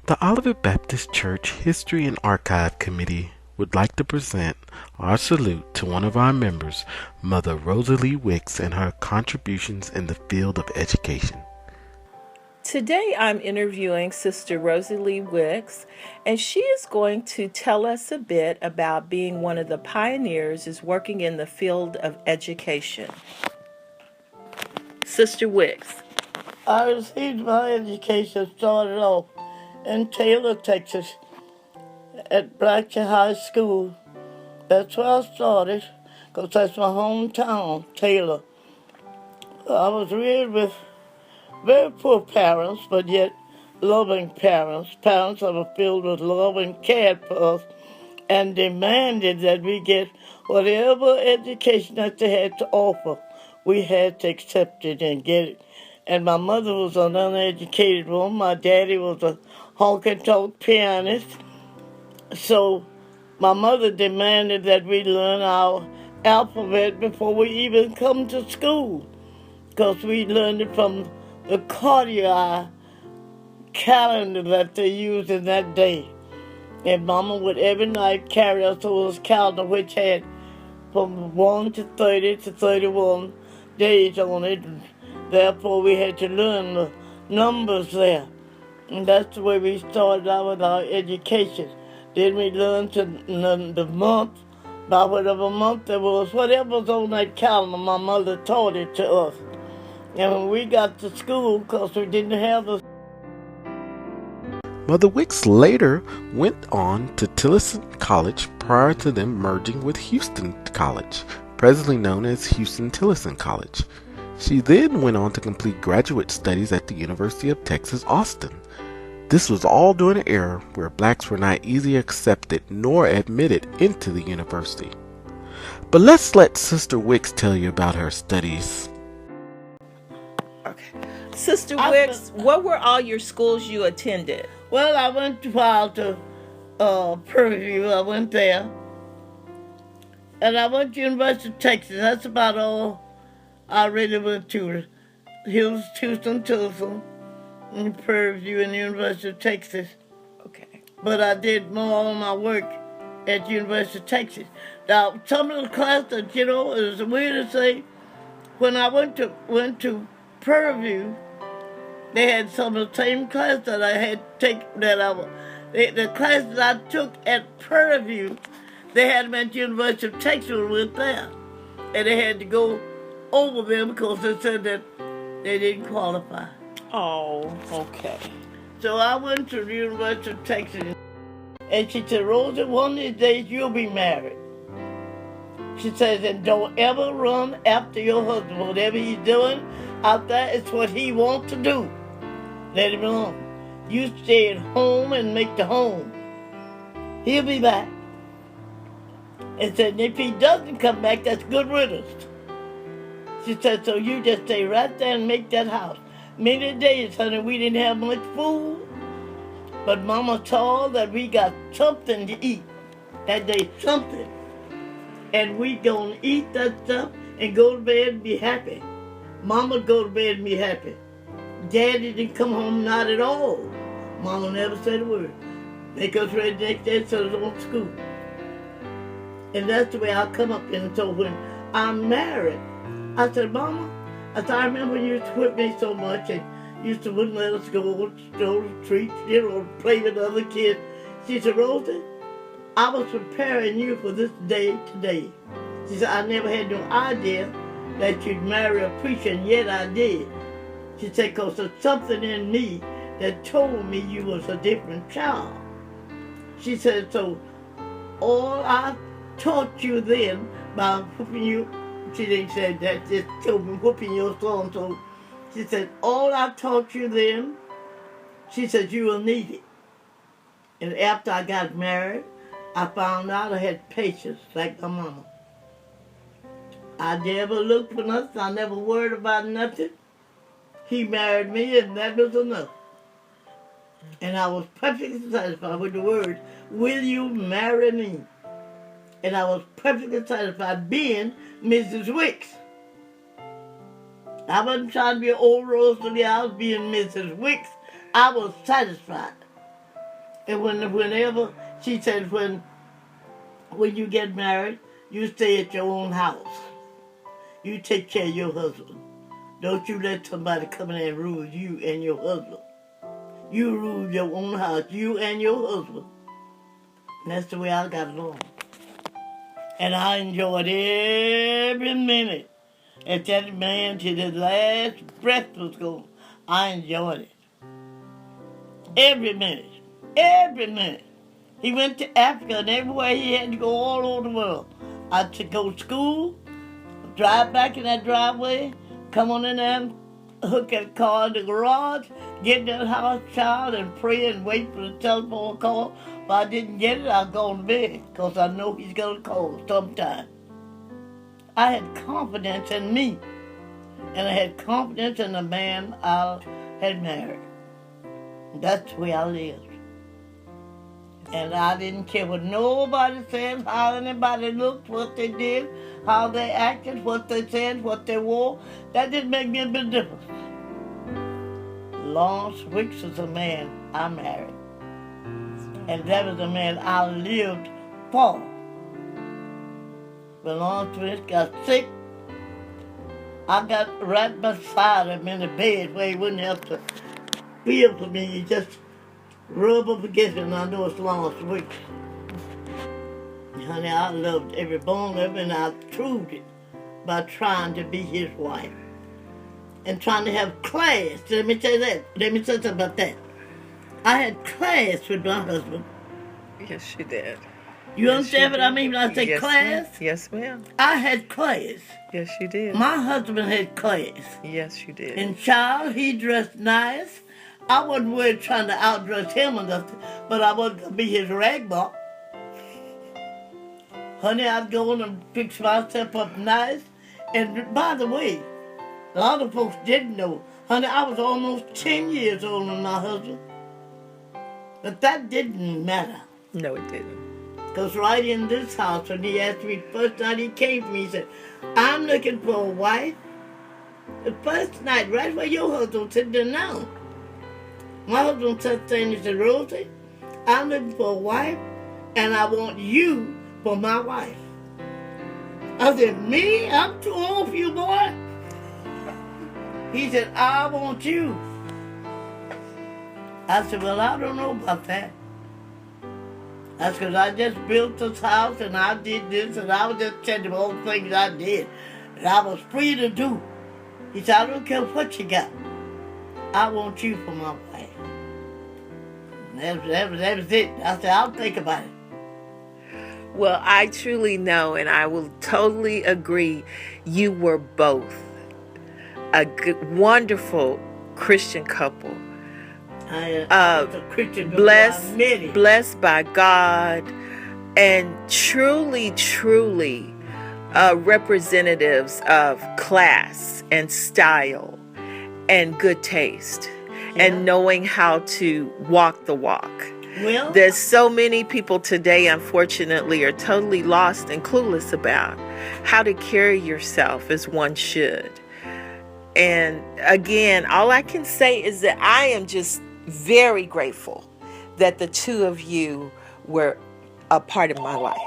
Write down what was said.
The Olivet Baptist Church History and Archive Committee would like to present our salute to one of our members, Mother Rosalee Wicks, and her contributions in the field of education. Today I'm interviewing Sister Rosalee Wicks, and she is going to tell us a bit about being one of the pioneers is working in the field of education. Sister Wicks. I received my education started off in Taylor, Texas, at Blackshire High School. That's where I started, because that's my hometown, Taylor. I was reared with very poor parents, but yet loving parents. Parents that were filled with love and cared for us and demanded that we get whatever education that they had to offer. We had to accept it and get it. And my mother was an uneducated woman. My daddy was a honky-tonk pianist. So my mother demanded that we learn our alphabet before we even come to school, because we learned it from the cardiac calendar that they used in that day. And Mama would every night carry us to this calendar, which had from 1 to 30 to 31 days on it. Therefore, we had to learn the numbers there. And that's the way we started out with our education. Then we learned to learn the month, by whatever month there was, whatever was on that calendar, my mother taught it to us. And when we got to school, because we didn't have the... Mother Wicks later went on to Tillotson College prior to them merging with Houston College, presently known as Houston-Tillotson College. She then went on to complete graduate studies at the University of Texas, Austin. This was all during an era where blacks were not easily accepted nor admitted into the university. But let's let Sister Wicks tell you about her studies. Okay. Sister Wicks, what were all your schools you attended? Well, I went to Purview. I went there. And I went to University of Texas. That's about all I really went to. Houston, Tulsa, and Purview, and the University of Texas. Okay. But I did more of my work at the University of Texas. Now, some of the classes, it was weird to say, when I went to Purview, they had some of the same classes that I had taken, the classes I took at Purview, they had them at the University of Texas with there. And they had to go over them because they said that they didn't qualify. Oh, okay. So I went to the University of Texas, and she said, Rosa, one of these days you'll be married. She says, and don't ever run after your husband. Whatever he's doing out there, it's what he wants to do. Let him alone. You stay at home and make the home. He'll be back. And said, if he doesn't come back, that's good riddance. She said, so you just stay right there and make that house. Many days, honey, we didn't have much food, but Mama saw that we got something to eat that day, something. And we gonna eat that stuff and go to bed and be happy. Mama go to bed and be happy. Daddy didn't come home, not at all. Mama never said a word. Make us ready next day, so it's on school. And that's the way I come up in. So when I'm married, I said, Mama, I remember you used to whip me so much and used to wouldn't let us go to treats, play with other kids. She said, Rosa, I was preparing you for this day today. She said, I never had no idea that you'd marry a preacher, and yet I did. She said, because there's something in me that told me you was a different child. She said, so all I taught you then by whooping you, she didn't say that, just told me whooping your son. So she said, all I taught you then, she said, you will need it. And after I got married, I found out I had patience like my mama. I never looked for nothing. I never worried about nothing. He married me, and that was enough. And I was perfectly satisfied with the words, will you marry me? And I was perfectly satisfied being Mrs. Wicks. I wasn't trying to be old Rosalee. I was being Mrs. Wicks. I was satisfied. And whenever, she said, when you get married, you stay at your own house. You take care of your husband. Don't you let somebody come in and rule you and your husband. You rule your own house, you and your husband. And that's the way I got along. And I enjoyed every minute. If that man to the last breath was gone, I enjoyed it. Every minute. Every minute. He went to Africa, and everywhere he had to go all over the world. I had to go to school, drive back in that driveway, come on in there and hook that car in the garage, get in that house, child, and pray and wait for the telephone call. If I didn't get it, I'd go to bed, because I know he's going to call sometime. I had confidence in me, and I had confidence in the man I had married. That's the way I lived. And I didn't care what nobody said, how anybody looked, what they did, how they acted, what they said, what they wore. That didn't make me a bit of difference. Lawrence Wicks is a man I married. And that was a man I lived for. When Lawrence Wicks got sick, I got right beside him in the bed where he wouldn't have to feel for me. He just rub up against it, and I know it's Lawrence Wicks. Honey, I loved every bone of him, and I proved it by trying to be his wife. And trying to have class. Let me tell you that. Let me say something about that. I had class with my husband. Yes, you did. You understand what I mean when I say class? Ma'am. Yes, ma'am. I had class. Yes, you did. My husband had class. Yes, you did. And child, he dressed nice. I wasn't really trying to outdress him or nothing, but I wasn't going to be his ragbar. Honey, I'd go in and fix myself up nice. And by the way, a lot of folks didn't know. Honey, I was almost 10 years older than my husband. But that didn't matter. No, it didn't. Because right in this house, when he asked me, the first night he came to me, he said, I'm looking for a wife. The first night, right where your husband sitting there now. My husband sat there and he said, Rosie, I'm looking for a wife, and I want you for my wife. I said, me? I'm too old for you, boy. He said, I want you. I said, well, I don't know about that. That's because I just built this house, and I did this, and I was just telling him all the things I did, and I was free to do. He said, I don't care what you got. I want you for my wife. That was it. I said, I'll think about it. Well, I truly know, and I will totally agree, you were both a good, wonderful Christian couple. I was a Christian before blessed, I met him. blessed by God, and truly, truly representatives of class and style and good taste, and knowing how to walk the walk. Well, There's so many people today, unfortunately, are totally lost and clueless about how to carry yourself as one should. And again, all I can say is that I am just very grateful that the two of you were a part of my life.